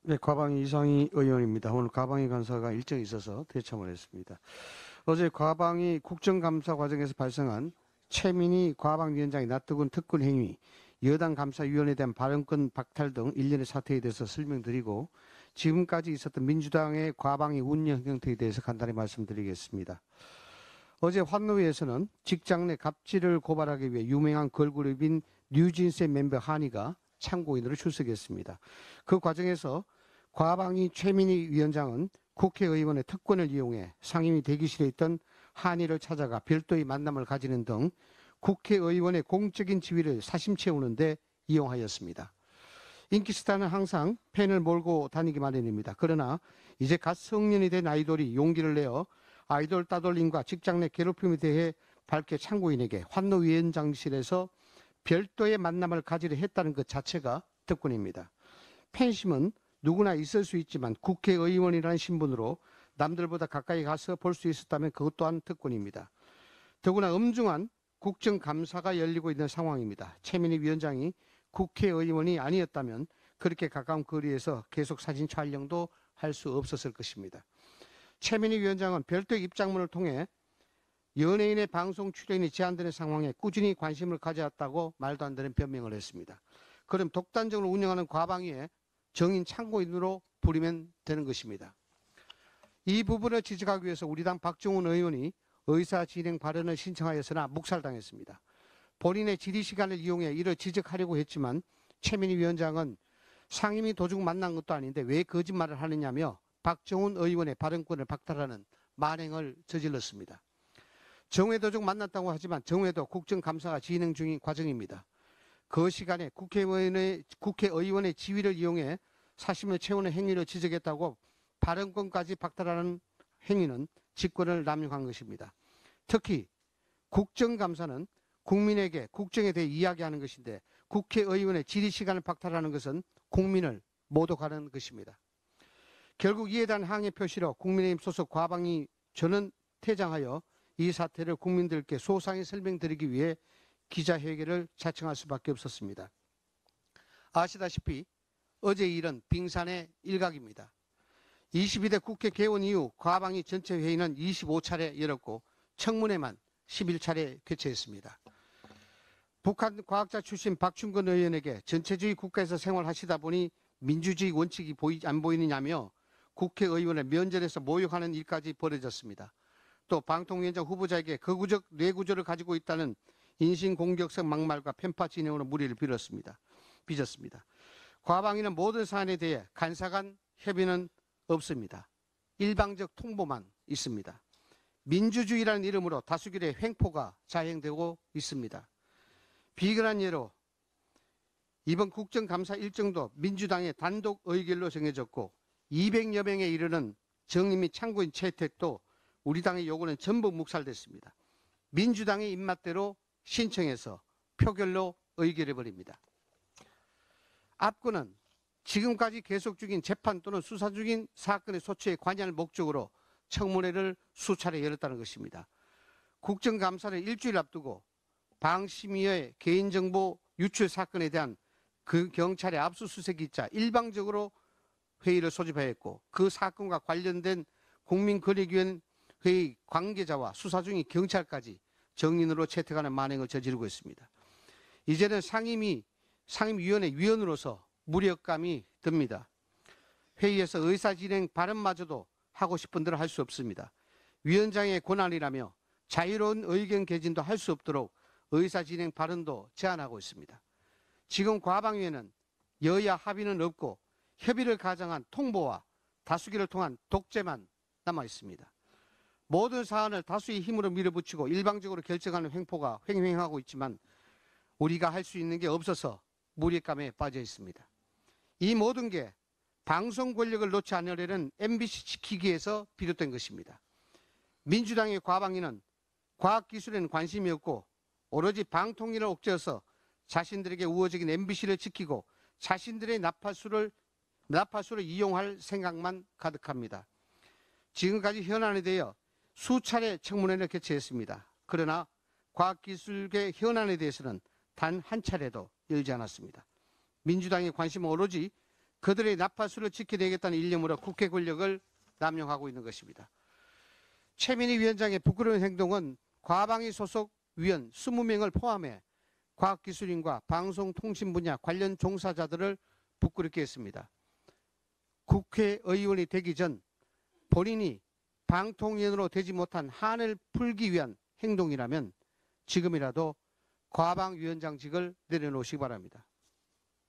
네, 과방위 이상희 의원입니다. 오늘 과방위 간사가 일정이 있어서 대참을 했습니다. 어제 과방위 국정감사 과정에서 발생한 최민희 과방위원장의 낯뜨거운 특권 행위, 여당 감사위원회에 대한 발언권 박탈 등 일련의 사태에 대해서 설명드리고 지금까지 있었던 민주당의 과방위 운영 형태에 대해서 간단히 말씀드리겠습니다. 어제 환노위에서는 직장 내 갑질을 고발하기 위해 유명한 걸그룹인 뉴진스의 멤버 한이가 참고인으로 출석했습니다. 그 과정에서 과방위 최민희 위원장은 국회의원의 특권을 이용해 상임위 대기실에 있던 한이를 찾아가 별도의 만남을 가지는 등 국회의원의 공적인 지위를 사심 채우는데 이용하였습니다. 인기 스타는 항상 팬을 몰고 다니기 마련입니다. 그러나 이제 갓 성년이 된 아이돌이 용기를 내어 아이돌 따돌림과 직장 내 괴롭힘에 대해 밝게 참고인에게 환노위원장실에서 별도의 만남을 가지려 했다는 것 자체가 특권입니다. 팬심은 누구나 있을 수 있지만 국회의원이라는 신분으로 남들보다 가까이 가서 볼 수 있었다면 그것 또한 특권입니다. 더구나 엄중한 국정감사가 열리고 있는 상황입니다. 최민희 위원장이 국회의원이 아니었다면 그렇게 가까운 거리에서 계속 사진 촬영도 할 수 없었을 것입니다. 최민희 위원장은 별도의 입장문을 통해 연예인의 방송 출연이 제한되는 상황에 꾸준히 관심을 가져왔다고 말도 안 되는 변명을 했습니다. 그럼 독단적으로 운영하는 과방위에 정인 참고인으로 부리면 되는 것입니다. 이 부분을 지적하기 위해서 우리 당 박정훈 의원이 의사진행 발언을 신청하였으나 묵살당했습니다. 본인의 질의 시간을 이용해 이를 지적하려고 했지만 최민희 위원장은 상임위 도중 만난 것도 아닌데 왜 거짓말을 하느냐며 박정훈 의원의 발언권을 박탈하는 만행을 저질렀습니다. 정회 도중 만났다고 하지만 정회도 국정감사가 진행 중인 과정입니다. 그 시간에 국회의원의 지위를 이용해 사심을 채우는 행위를 지적했다고 발언권까지 박탈하는 행위는 직권을 남용한 것입니다. 특히 국정감사는 국민에게 국정에 대해 이야기하는 것인데 국회의원의 질의 시간을 박탈하는 것은 국민을 모독하는 것입니다. 결국 이에 대한 항의 표시로 국민의힘 소속 과방위 저는 퇴장하여 이 사태를 국민들께 소상히 설명드리기 위해 기자회견을 자청할 수밖에 없었습니다. 아시다시피 어제 일은 빙산의 일각입니다. 22대 국회 개원 이후 과방위 전체 회의는 25차례 열었고 청문회만 11차례 개최했습니다. 북한 과학자 출신 박충근 의원에게 전체주의 국가에서 생활하시다 보니 민주주의 원칙이 안 보이느냐며 국회의원을 면전에서 모욕하는 일까지 벌어졌습니다. 또 방통위원장 후보자에게 거구적 뇌구조를 가지고 있다는 인신공격성 막말과 편파 진행으로 무리를 빚었습니다. 과방위는 모든 사안에 대해 간사 간 협의는 없습니다. 일방적 통보만 있습니다. 민주주의라는 이름으로 다수결의 횡포가 자행되고 있습니다. 비근한 예로 이번 국정감사 일정도 민주당의 단독 의결로 정해졌고 200여 명에 이르는 정임 및 참고인 채택도 우리 당의 요구는 전부 묵살됐습니다. 민주당의 입맛대로 신청해서 표결로 의결해버립니다. 앞건은 지금까지 계속 중인 재판 또는 수사 중인 사건의 소추에 관여할 목적으로 청문회를 수차례 열었다는 것입니다. 국정감사를 일주일 앞두고 방심위의 개인정보 유출 사건에 대한 그 경찰의 압수수색이자 일방적으로 회의를 소집하였고 그 사건과 관련된 국민권익위원회의 관계자와 수사 중인 경찰까지 정인으로 채택하는 만행을 저지르고 있습니다. 이제는 상임위원회 위원으로서 무력감이 듭니다. 회의에서 의사진행 발언마저도 하고 싶은 대로 할 수 없습니다. 위원장의 권한이라며 자유로운 의견 개진도 할 수 없도록 의사진행 발언도 제한하고 있습니다. 지금 과방위에는 여야 합의는 없고 협의를 가장한 통보와 다수결을 통한 독재만 남아 있습니다. 모든 사안을 다수의 힘으로 밀어붙이고 일방적으로 결정하는 횡포가 횡행하고 있지만 우리가 할 수 있는 게 없어서 무력감에 빠져 있습니다. 이 모든 게 방송 권력을 놓지 않으려는 MBC 지키기에서 비롯된 것입니다. 민주당의 과방위는 과학기술에는 관심이 없고 오로지 방통위를 옥죄어서 자신들에게 우호적인 MBC를 지키고 자신들의 나파수를 이용할 생각만 가득합니다. 지금까지 현안에 대해 수차례 청문회를 개최했습니다. 그러나 과학기술계 현안에 대해서는 단 한 차례도 열지 않았습니다. 민주당의 관심은 오로지 그들의 나파수를 지켜내겠다는 일념으로 국회 권력을 남용하고 있는 것입니다. 최민희 위원장의 부끄러운 행동은 과방위 소속 위원 20명을 포함해 과학기술인과 방송통신 분야 관련 종사자들을 부끄럽게 했습니다. 국회의원이 되기 전 본인이 방통위원으로 되지 못한 한을 풀기 위한 행동이라면 지금이라도 과방위원장직을 내려놓으시기 바랍니다.